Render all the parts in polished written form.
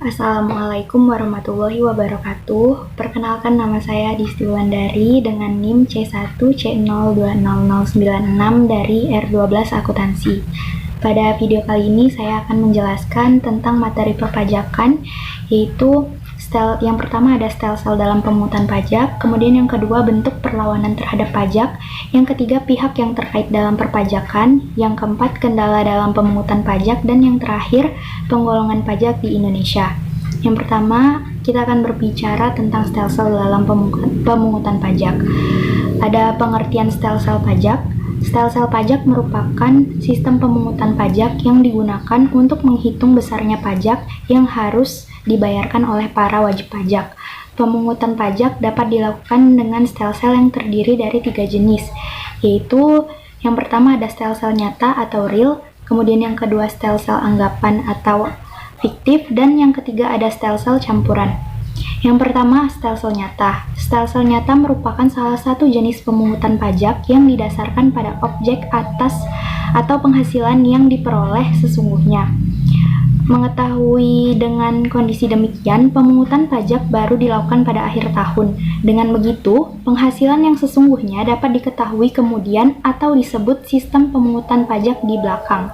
Assalamualaikum warahmatullahi wabarakatuh. Perkenalkan, nama saya Disti Wulandari dengan NIM C1C020096 dari R12 Akuntansi. Pada video kali ini saya akan menjelaskan tentang materi perpajakan, yaitu yang pertama ada stelsel dalam pemungutan pajak, kemudian yang kedua bentuk perlawanan terhadap pajak, yang ketiga pihak yang terkait dalam perpajakan, yang keempat kendala dalam pemungutan pajak, dan yang terakhir penggolongan pajak di Indonesia. Yang pertama, kita akan berbicara tentang stelsel dalam pemungutan pajak. Ada pengertian stelsel pajak. Stelsel pajak merupakan sistem pemungutan pajak yang digunakan untuk menghitung besarnya pajak yang harus dibayarkan oleh para wajib pajak. Pemungutan pajak dapat dilakukan dengan stelsel yang terdiri dari 3 jenis, yaitu yang pertama ada stelsel nyata atau real, kemudian yang kedua stelsel anggapan atau fiktif, dan yang ketiga ada stelsel campuran. Yang pertama, stelsel nyata. Stelsel nyata merupakan salah satu jenis pemungutan pajak yang didasarkan pada objek atas atau penghasilan yang diperoleh sesungguhnya. Mengetahui dengan kondisi demikian, pemungutan pajak baru dilakukan pada akhir tahun. Dengan begitu, penghasilan yang sesungguhnya dapat diketahui kemudian atau disebut sistem pemungutan pajak di belakang.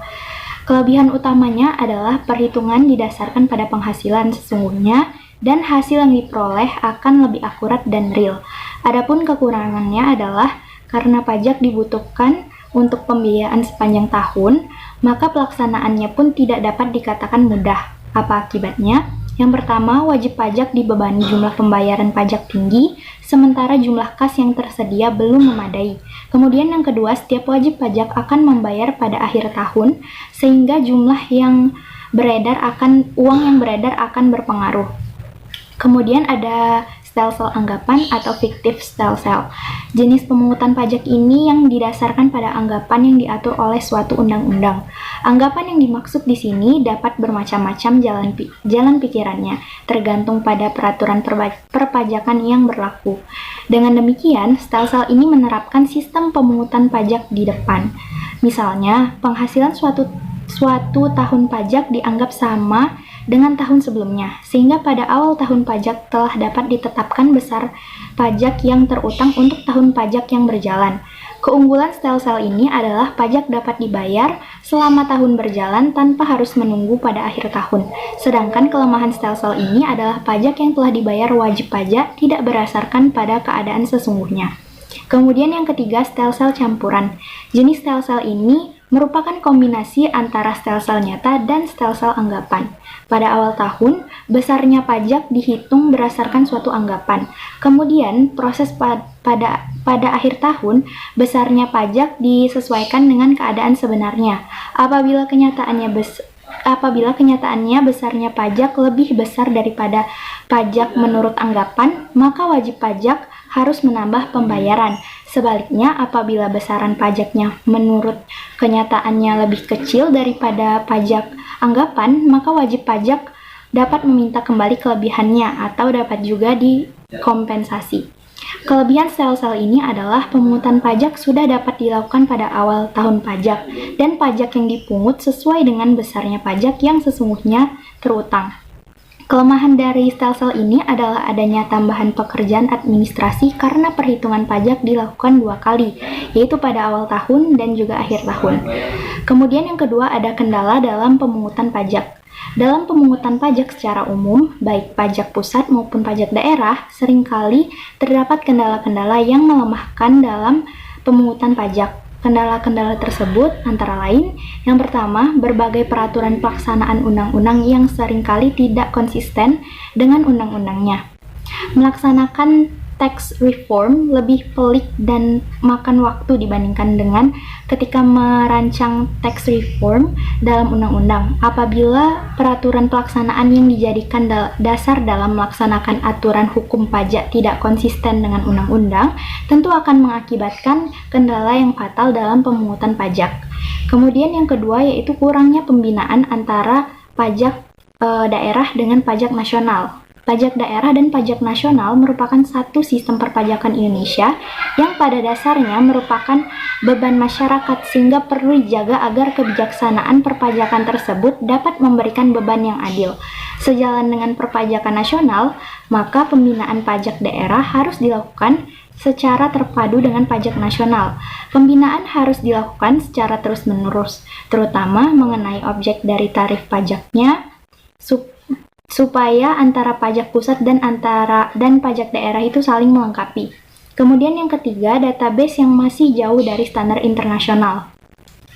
Kelebihan utamanya adalah perhitungan didasarkan pada penghasilan sesungguhnya dan hasil yang diperoleh akan lebih akurat dan real. Adapun kekurangannya adalah karena pajak dibutuhkan untuk pembiayaan sepanjang tahun, maka pelaksanaannya pun tidak dapat dikatakan mudah. Apa akibatnya? Yang pertama, wajib pajak dibebani jumlah pembayaran pajak tinggi, sementara jumlah kas yang tersedia belum memadai. Kemudian yang kedua, setiap wajib pajak akan membayar pada akhir tahun, sehingga uang yang beredar akan berpengaruh. Kemudian ada stelsel anggapan atau fiktif stelsel. Jenis pemungutan pajak ini yang didasarkan pada anggapan yang diatur oleh suatu undang-undang. Anggapan yang dimaksud di sini dapat bermacam-macam jalan pikirannya, tergantung pada peraturan perpajakan yang berlaku. Dengan demikian, stelsel ini menerapkan sistem pemungutan pajak di depan. Misalnya, penghasilan suatu tahun pajak dianggap sama dengan tahun sebelumnya, sehingga pada awal tahun pajak telah dapat ditetapkan besar pajak yang terutang untuk tahun pajak yang berjalan. Keunggulan stelsel ini adalah pajak dapat dibayar selama tahun berjalan tanpa harus menunggu pada akhir tahun. Sedangkan kelemahan stelsel ini adalah pajak yang telah dibayar wajib pajak tidak berdasarkan pada keadaan sesungguhnya. Kemudian yang ketiga, stelsel campuran. Jenis stelsel ini merupakan kombinasi antara stelsel nyata dan stelsel anggapan. Pada awal tahun, besarnya pajak dihitung berdasarkan suatu anggapan. Kemudian, proses pada akhir tahun, besarnya pajak disesuaikan dengan keadaan sebenarnya. Apabila kenyataannya besarnya pajak lebih besar daripada pajak menurut anggapan, maka wajib pajak harus menambah pembayaran. Sebaliknya, apabila besaran pajaknya menurut kenyataannya lebih kecil daripada pajak anggapan, maka wajib pajak dapat meminta kembali kelebihannya atau dapat juga dikompensasi. Kelebihan stelsel ini adalah pemungutan pajak sudah dapat dilakukan pada awal tahun pajak, dan pajak yang dipungut sesuai dengan besarnya pajak yang sesungguhnya terutang. Kelemahan dari stelsel ini adalah adanya tambahan pekerjaan administrasi karena perhitungan pajak dilakukan 2 kali, yaitu pada awal tahun dan juga akhir tahun. Kemudian yang kedua ada kendala dalam pemungutan pajak. Dalam pemungutan pajak secara umum, baik pajak pusat maupun pajak daerah, seringkali terdapat kendala-kendala yang melemahkan dalam pemungutan pajak. Kendala-kendala tersebut antara lain, yang pertama, berbagai peraturan pelaksanaan undang-undang yang seringkali tidak konsisten dengan undang-undangnya. Melaksanakan tax reform lebih pelik dan makan waktu dibandingkan dengan ketika merancang tax reform dalam undang-undang. Apabila peraturan pelaksanaan yang dijadikan dasar dalam melaksanakan aturan hukum pajak tidak konsisten dengan undang-undang, tentu akan mengakibatkan kendala yang fatal dalam pemungutan pajak. Kemudian yang kedua yaitu kurangnya pembinaan antara pajak daerah dengan pajak nasional. Pajak daerah dan pajak nasional merupakan satu sistem perpajakan Indonesia yang pada dasarnya merupakan beban masyarakat, sehingga perlu dijaga agar kebijaksanaan perpajakan tersebut dapat memberikan beban yang adil. Sejalan dengan perpajakan nasional, maka pembinaan pajak daerah harus dilakukan secara terpadu dengan pajak nasional. Pembinaan harus dilakukan secara terus-menerus, terutama mengenai objek dari tarif pajaknya, supaya antara pajak pusat dan pajak daerah itu saling melengkapi. Kemudian yang ketiga, database yang masih jauh dari standar internasional.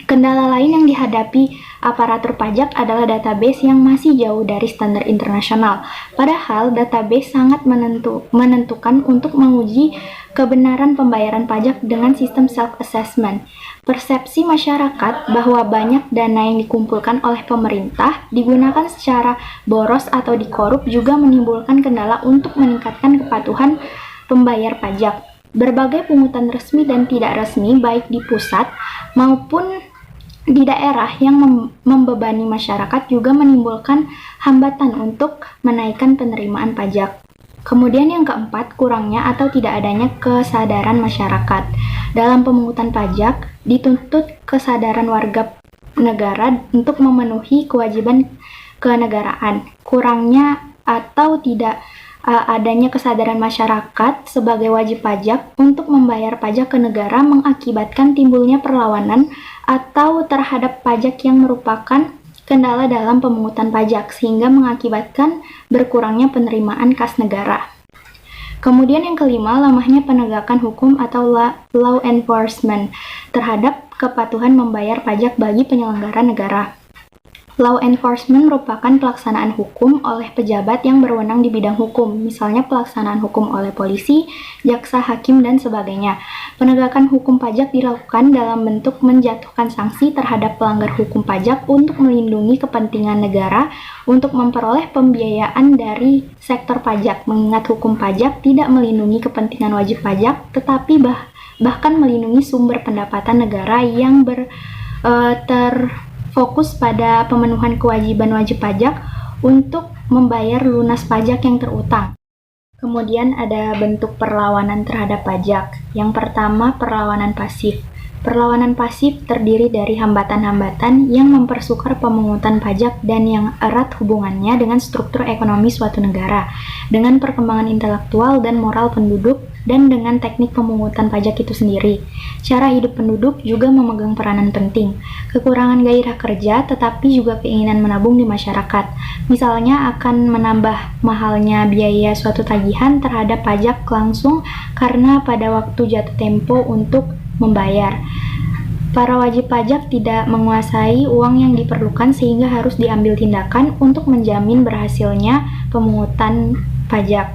Kendala lain yang dihadapi aparatur pajak adalah database yang masih jauh dari standar internasional. Padahal database sangat menentukan untuk menguji kebenaran pembayaran pajak dengan sistem self-assessment. Persepsi masyarakat bahwa banyak dana yang dikumpulkan oleh pemerintah digunakan secara boros atau dikorup juga menimbulkan kendala untuk meningkatkan kepatuhan pembayar pajak. Berbagai pungutan resmi dan tidak resmi baik di pusat maupun di daerah yang membebani masyarakat juga menimbulkan hambatan untuk menaikkan penerimaan pajak. Kemudian yang keempat, kurangnya atau tidak adanya kesadaran masyarakat. Dalam pemungutan pajak, dituntut kesadaran warga negara untuk memenuhi kewajiban kenegaraan. Kurangnya atau tidak adanya kesadaran masyarakat sebagai wajib pajak untuk membayar pajak ke negara mengakibatkan timbulnya perlawanan atau terhadap pajak yang merupakan kendala dalam pemungutan pajak sehingga mengakibatkan berkurangnya penerimaan kas negara. Kemudian yang kelima, lemahnya penegakan hukum atau law enforcement terhadap kepatuhan membayar pajak bagi penyelenggara negara. Law enforcement merupakan pelaksanaan hukum oleh pejabat yang berwenang di bidang hukum, misalnya pelaksanaan hukum oleh polisi, jaksa, hakim, dan sebagainya. Penegakan hukum pajak dilakukan dalam bentuk menjatuhkan sanksi terhadap pelanggar hukum pajak untuk melindungi kepentingan negara untuk memperoleh pembiayaan dari sektor pajak, mengingat hukum pajak tidak melindungi kepentingan wajib pajak, tetapi bahkan melindungi sumber pendapatan negara yang fokus pada pemenuhan kewajiban wajib pajak untuk membayar lunas pajak yang terutang. Kemudian ada bentuk perlawanan terhadap pajak. Yang pertama, perlawanan pasif. Perlawanan pasif terdiri dari hambatan-hambatan yang mempersukar pemungutan pajak dan yang erat hubungannya dengan struktur ekonomi suatu negara, dengan perkembangan intelektual dan moral penduduk, dan dengan teknik pemungutan pajak itu sendiri. Cara hidup penduduk juga memegang peranan penting. Kekurangan gairah kerja tetapi juga keinginan menabung di masyarakat. Misalnya akan menambah mahalnya biaya suatu tagihan terhadap pajak langsung karena pada waktu jatuh tempo untuk membayar. Para wajib pajak tidak menguasai uang yang diperlukan sehingga harus diambil tindakan untuk menjamin berhasilnya pemungutan pajak.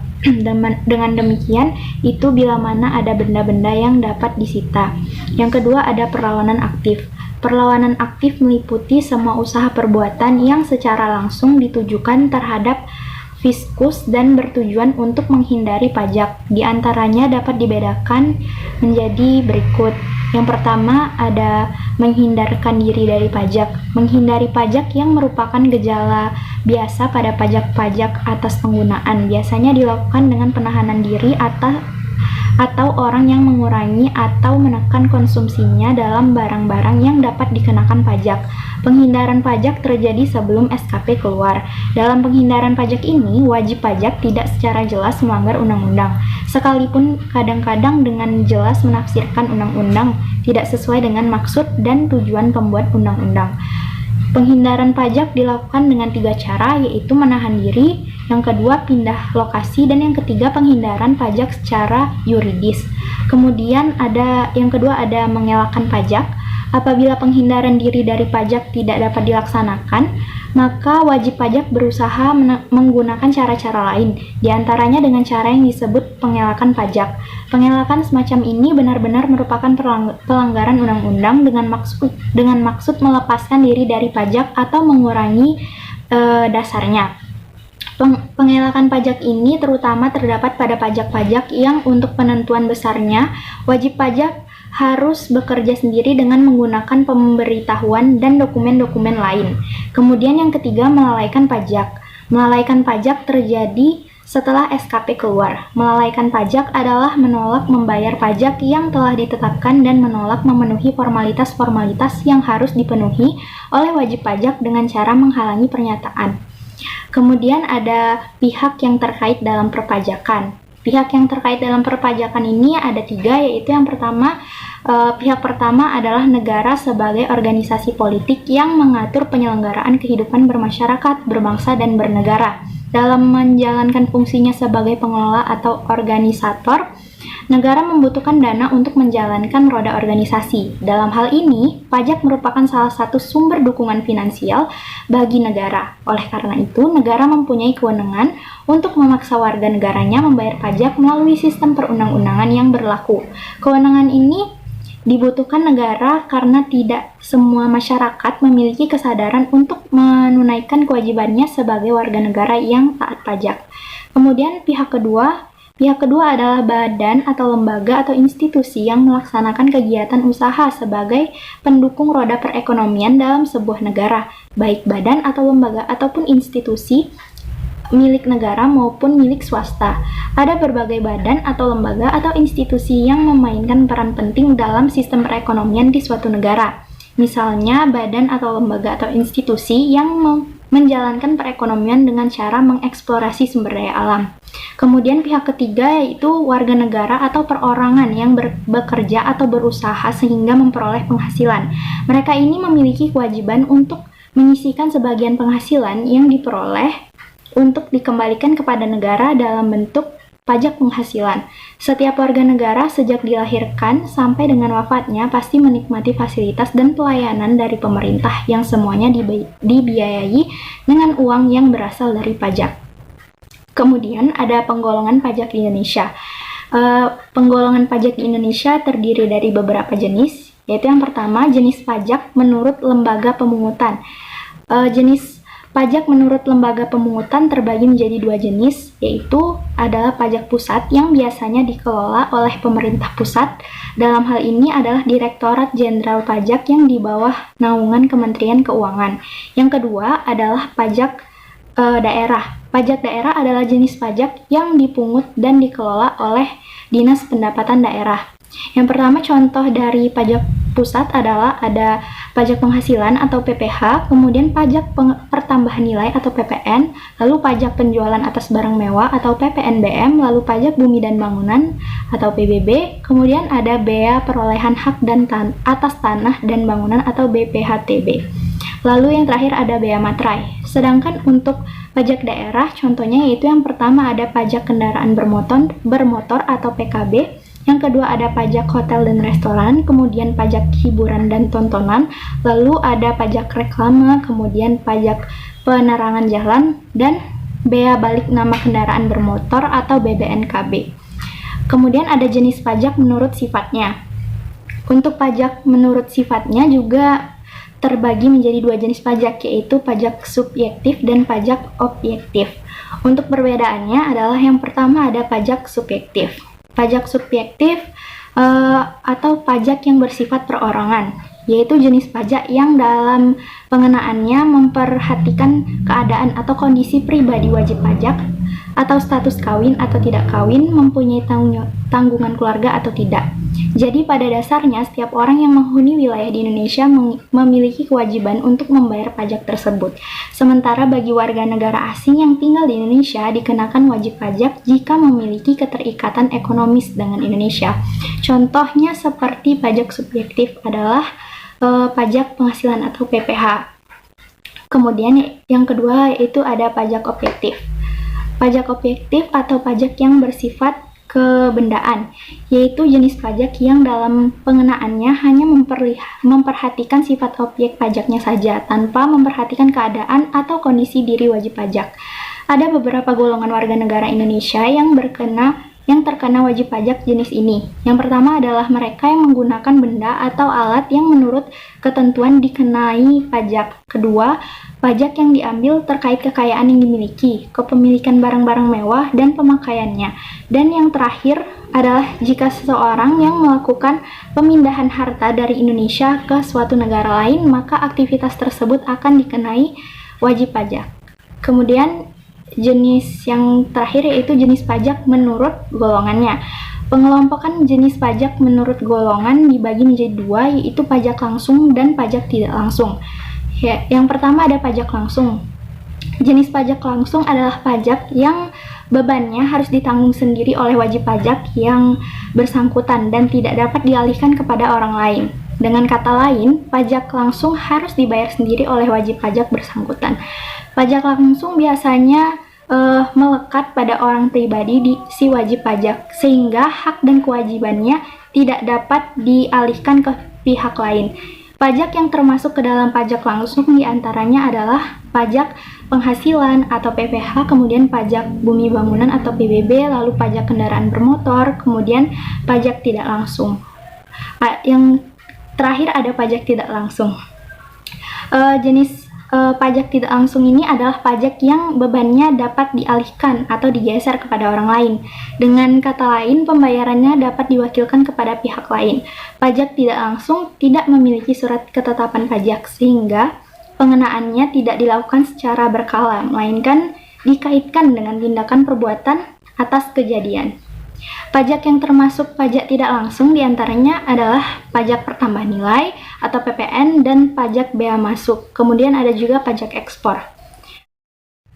Dengan demikian, itu bila mana ada benda-benda yang dapat disita. Yang kedua ada perlawanan aktif. Perlawanan aktif meliputi semua usaha perbuatan yang secara langsung ditujukan terhadap fiskus dan bertujuan untuk menghindari pajak. Di antaranya dapat dibedakan menjadi berikut. Yang pertama ada menghindarkan diri dari pajak. Menghindari pajak yang merupakan gejala biasa pada pajak-pajak atas penggunaan. Biasanya dilakukan dengan penahanan diri atau orang yang mengurangi atau menekan konsumsinya dalam barang-barang yang dapat dikenakan pajak. Penghindaran pajak terjadi sebelum SKP keluar. Dalam penghindaran pajak ini, wajib pajak tidak secara jelas melanggar undang-undang, sekalipun kadang-kadang dengan jelas menafsirkan undang-undang tidak sesuai dengan maksud dan tujuan pembuat undang-undang. Penghindaran pajak dilakukan dengan 3 cara, yaitu menahan diri, yang kedua pindah lokasi, dan yang ketiga penghindaran pajak secara yuridis. Kemudian yang kedua ada mengelakkan pajak. Apabila penghindaran diri dari pajak tidak dapat dilaksanakan, maka wajib pajak berusaha menggunakan cara-cara lain, diantaranya dengan cara yang disebut pengelakan pajak. Pengelakan semacam ini benar-benar merupakan pelanggaran undang-undang dengan maksud melepaskan diri dari pajak atau mengurangi dasarnya. Pengelakan pajak ini terutama terdapat pada pajak-pajak yang untuk penentuan besarnya wajib pajak harus bekerja sendiri dengan menggunakan pemberitahuan dan dokumen-dokumen lain. Kemudian yang ketiga, melalaikan pajak. Melalaikan pajak terjadi setelah SKP keluar. Melalaikan pajak adalah menolak membayar pajak yang telah ditetapkan dan menolak memenuhi formalitas-formalitas yang harus dipenuhi oleh wajib pajak dengan cara menghalangi pernyataan. Kemudian ada pihak yang terkait dalam perpajakan. Pihak yang terkait dalam perpajakan ini ada 3, yaitu yang pertama, pihak pertama adalah negara sebagai organisasi politik yang mengatur penyelenggaraan kehidupan bermasyarakat, berbangsa, dan bernegara. Dalam menjalankan fungsinya sebagai pengelola atau organisator, negara membutuhkan dana untuk menjalankan roda organisasi. Dalam hal ini, pajak merupakan salah satu sumber dukungan finansial bagi negara. Oleh karena itu, negara mempunyai kewenangan untuk memaksa warga negaranya membayar pajak melalui sistem perundang-undangan yang berlaku. Kewenangan ini dibutuhkan negara karena tidak semua masyarakat memiliki kesadaran untuk menunaikan kewajibannya sebagai warga negara yang taat pajak. Kemudian pihak kedua adalah badan atau lembaga atau institusi yang melaksanakan kegiatan usaha sebagai pendukung roda perekonomian dalam sebuah negara, baik badan atau lembaga ataupun institusi milik negara maupun milik swasta. Ada berbagai badan atau lembaga atau institusi yang memainkan peran penting dalam sistem perekonomian di suatu negara. Misalnya, badan atau lembaga atau institusi yang menjalankan perekonomian dengan cara mengeksplorasi sumber daya alam. Kemudian pihak ketiga yaitu warga negara atau perorangan yang bekerja atau berusaha sehingga memperoleh penghasilan. Mereka ini memiliki kewajiban untuk menyisihkan sebagian penghasilan yang diperoleh untuk dikembalikan kepada negara dalam bentuk pajak penghasilan. Setiap warga negara sejak dilahirkan sampai dengan wafatnya pasti menikmati fasilitas dan pelayanan dari pemerintah yang semuanya dibiayai dengan uang yang berasal dari pajak. Kemudian ada penggolongan pajak di Indonesia. Penggolongan pajak di Indonesia terdiri dari beberapa jenis, yaitu yang pertama jenis pajak menurut lembaga pemungutan. Jenis pajak menurut lembaga pemungutan terbagi menjadi 2 jenis, yaitu adalah pajak pusat yang biasanya dikelola oleh pemerintah pusat. Dalam hal ini adalah Direktorat Jenderal Pajak yang di bawah naungan Kementerian Keuangan. Yang kedua adalah pajak daerah. Pajak daerah adalah jenis pajak yang dipungut dan dikelola oleh Dinas Pendapatan Daerah. Yang pertama contoh dari pajak pusat adalah ada pajak penghasilan atau PPH, kemudian pajak pertambahan nilai atau PPN, lalu pajak penjualan atas barang mewah atau PPNBM, lalu pajak bumi dan bangunan atau PBB, kemudian ada bea perolehan hak dan atas tanah dan bangunan atau BPHTB. Lalu yang terakhir ada bea materai. Sedangkan untuk pajak daerah contohnya yaitu yang pertama ada pajak kendaraan bermotor atau PKB. Yang kedua ada pajak hotel dan restoran, kemudian pajak hiburan dan tontonan, lalu ada pajak reklame, kemudian pajak penerangan jalan, dan bea balik nama kendaraan bermotor atau BBNKB. Kemudian ada jenis pajak menurut sifatnya. Untuk pajak menurut sifatnya juga terbagi menjadi 2 jenis pajak, yaitu pajak subjektif dan pajak objektif. Untuk perbedaannya adalah yang pertama ada pajak subjektif. Pajak subjektif atau pajak yang bersifat perorangan, yaitu jenis pajak yang dalam pengenaannya memperhatikan keadaan atau kondisi pribadi wajib pajak, atau status kawin atau tidak kawin, mempunyai tanggungan keluarga atau tidak. Jadi pada dasarnya setiap orang yang menghuni wilayah di Indonesia memiliki kewajiban untuk membayar pajak tersebut. Sementara bagi warga negara asing yang tinggal di Indonesia dikenakan wajib pajak jika memiliki keterikatan ekonomis dengan Indonesia. Contohnya seperti pajak subjektif adalah pajak penghasilan atau PPH. Kemudian yang kedua yaitu ada pajak objektif. Pajak objektif atau pajak yang bersifat kebendaan, yaitu jenis pajak yang dalam pengenaannya hanya memperhatikan sifat objek pajaknya saja, tanpa memperhatikan keadaan atau kondisi diri wajib pajak. Ada beberapa golongan warga negara Indonesia yang terkena wajib pajak jenis ini. Yang pertama adalah mereka yang menggunakan benda atau alat yang menurut ketentuan dikenai pajak. Kedua, pajak yang diambil terkait kekayaan yang dimiliki, kepemilikan barang-barang mewah, dan pemakaiannya. Dan yang terakhir adalah jika seseorang yang melakukan pemindahan harta dari Indonesia ke suatu negara lain, maka aktivitas tersebut akan dikenai wajib pajak. Kemudian jenis yang terakhir yaitu jenis pajak menurut golongannya. Pengelompokan jenis pajak menurut golongan dibagi menjadi 2, yaitu pajak langsung dan pajak tidak langsung. Ya, yang pertama ada pajak langsung. Jenis pajak langsung adalah pajak yang bebannya harus ditanggung sendiri oleh wajib pajak yang bersangkutan dan tidak dapat dialihkan kepada orang lain. Dengan kata lain, pajak langsung harus dibayar sendiri oleh wajib pajak bersangkutan. Pajak langsung biasanya melekat pada orang pribadi si wajib pajak, sehingga hak dan kewajibannya tidak dapat dialihkan ke pihak lain. Pajak yang termasuk ke dalam pajak langsung diantaranya adalah pajak penghasilan atau PPH, kemudian pajak bumi bangunan atau PBB, lalu pajak kendaraan bermotor, kemudian pajak tidak langsung. Yang terakhir ada pajak tidak langsung. Jenis pajak tidak langsung ini adalah pajak yang bebannya dapat dialihkan atau digeser kepada orang lain. Dengan kata lain, pembayarannya dapat diwakilkan kepada pihak lain. Pajak tidak langsung tidak memiliki surat ketetapan pajak, sehingga pengenaannya tidak dilakukan secara berkala, melainkan dikaitkan dengan tindakan perbuatan atas kejadian. Pajak yang termasuk pajak tidak langsung diantaranya adalah pajak pertambahan nilai atau PPN dan pajak bea masuk. Kemudian ada juga pajak ekspor.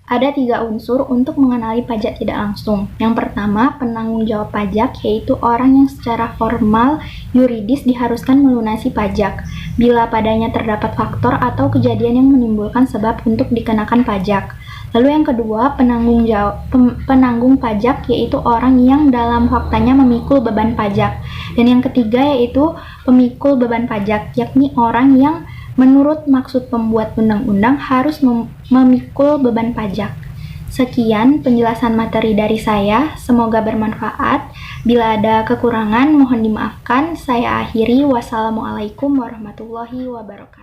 Ada 3 unsur untuk mengenali pajak tidak langsung. Yang pertama, penanggung jawab pajak, yaitu orang yang secara formal yuridis diharuskan melunasi pajak bila padanya terdapat faktor atau kejadian yang menimbulkan sebab untuk dikenakan pajak. Lalu yang kedua, penanggung pajak, yaitu orang yang dalam faktanya memikul beban pajak. Dan yang ketiga yaitu pemikul beban pajak, yakni orang yang menurut maksud pembuat undang-undang harus memikul beban pajak. Sekian penjelasan materi dari saya, semoga bermanfaat. Bila ada kekurangan mohon dimaafkan. Saya akhiri, wassalamualaikum warahmatullahi wabarakatuh.